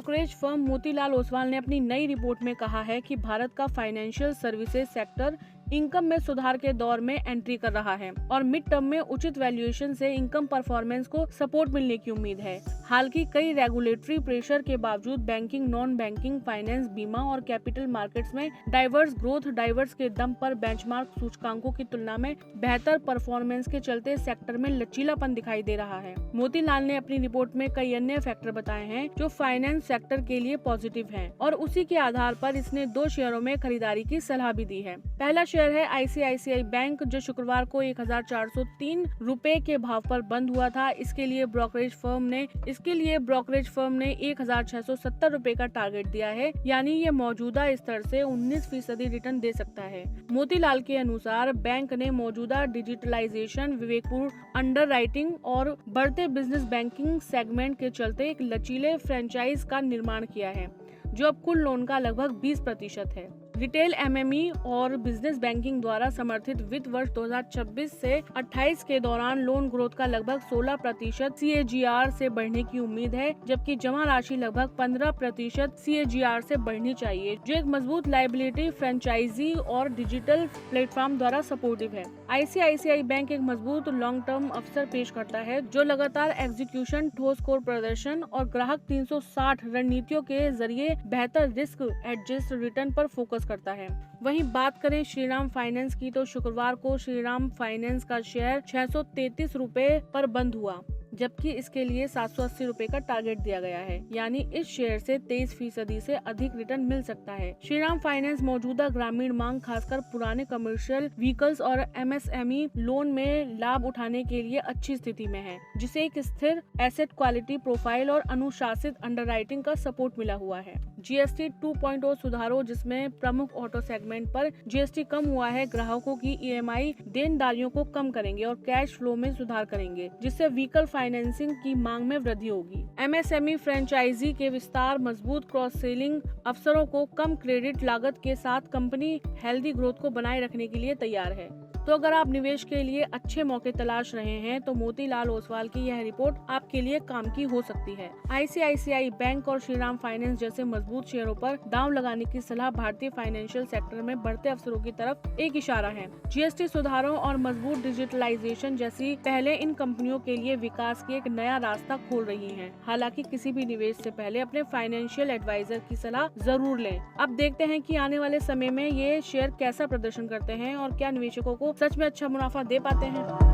Brokerage firm Motilal Oswal ने अपनी नई रिपोर्ट में कहा है कि भारत का फाइनेंशियल सर्विसेज सेक्टर इनकम में सुधार के दौर में एंट्री कर रहा है और मिड टर्म में उचित वैल्यूएशन से इनकम परफॉर्मेंस को सपोर्ट मिलने की उम्मीद है। हालांकि कई रेगुलेटरी प्रेशर के बावजूद बैंकिंग, नॉन बैंकिंग, फाइनेंस, बीमा और कैपिटल मार्केट्स में डाइवर्स ग्रोथ ड्राइवर्स के दम पर बेंचमार्क सूचकांकों की तुलना में बेहतर परफॉर्मेंस के चलते सेक्टर में लचीलापन दिखाई दे रहा है। मोतीलाल ने अपनी रिपोर्ट में कई अन्य फैक्टर बताए हैं जो फाइनेंस सेक्टर के लिए पॉजिटिव हैं और उसी के आधार पर इसने 2 शेयरों में खरीदारी की सलाह भी दी है। पहला शेयर है ICICI बैंक, जो शुक्रवार को 1403 रुपए के भाव पर बंद हुआ था। इसके लिए ब्रोकरेज फर्म ने 1670 रुपए का टारगेट दिया है, यानी ये मौजूदा स्तर से 19% रिटर्न दे सकता है। मोतीलाल के अनुसार बैंक ने मौजूदा डिजिटलाइजेशन, विवेकपूर्ण अंडरराइटिंग और बढ़ते बिजनेस बैंकिंग सेगमेंट के चलते एक लचीले फ्रेंचाइज का निर्माण किया है, जो अब कुल लोन का लगभग 20% है। रिटेल, MME और बिजनेस बैंकिंग द्वारा समर्थित वित्त वर्ष 2026 से 28 के दौरान लोन ग्रोथ का लगभग 16% CAGR से बढ़ने की उम्मीद है, जबकि जमा राशि लगभग 15% CAGR से बढ़नी चाहिए, जो एक मजबूत लायबिलिटी फ्रेंचाइजी और डिजिटल प्लेटफॉर्म द्वारा सपोर्टिव है। ICICI बैंक एक मजबूत लॉन्ग टर्म अवसर पेश करता है, जो लगातार एग्जीक्यूशन, ठोस कोर प्रदर्शन और ग्राहक 360 रणनीतियों के जरिए बेहतर रिस्क एडजस्ट रिटर्न पर फोकस करता है। वहीं बात करें श्रीराम फाइनेंस की, तो शुक्रवार को श्रीराम फाइनेंस का शेयर 633 रुपए पर बंद हुआ, जबकि इसके लिए 780 रुपए का टारगेट दिया गया है, यानी इस शेयर से 23% से अधिक रिटर्न मिल सकता है। श्रीराम फाइनेंस मौजूदा ग्रामीण मांग, खासकर पुराने कमर्शियल व्हीकल्स और MSME लोन में लाभ उठाने के लिए अच्छी स्थिति में है, जिसे एक स्थिर एसेट क्वालिटी प्रोफाइल और अनुशासित अंडरराइटिंग का सपोर्ट मिला हुआ है। GST 2.0 सुधारों, जिसमें प्रमुख ऑटो सेगमेंट पर GST कम हुआ है, ग्राहकों की EMI देनदारियों को कम करेंगे और कैश फ्लो में सुधार करेंगे, जिससे व्हीकल फाइनेंसिंग की मांग में वृद्धि होगी। MSME फ्रेंचाइजी के विस्तार, मजबूत क्रॉस सेलिंग अवसरों को कम क्रेडिट लागत के साथ कंपनी हेल्दी ग्रोथ को बनाए रखने के लिए तैयार है। तो अगर आप निवेश के लिए अच्छे मौके तलाश रहे हैं, तो मोतीलाल ओसवाल की यह रिपोर्ट आपके लिए काम की हो सकती है। ICICI बैंक और श्रीराम फाइनेंस जैसे मजबूत शेयरों पर दांव लगाने की सलाह भारतीय फाइनेंशियल सेक्टर में बढ़ते अवसरों की तरफ एक इशारा है। GST सुधारों और मजबूत डिजिटलाइजेशन जैसी पहले इन कंपनियों के लिए विकास की एक नया रास्ता खोल रही है। हालांकि किसी भी निवेश से पहले अपने फाइनेंशियल एडवाइजर की सलाह जरूर लें। अब देखते हैं कि आने वाले समय में ये शेयर कैसा प्रदर्शन करते हैं और क्या निवेशकों को सच में अच्छा मुनाफा दे पाते हैं।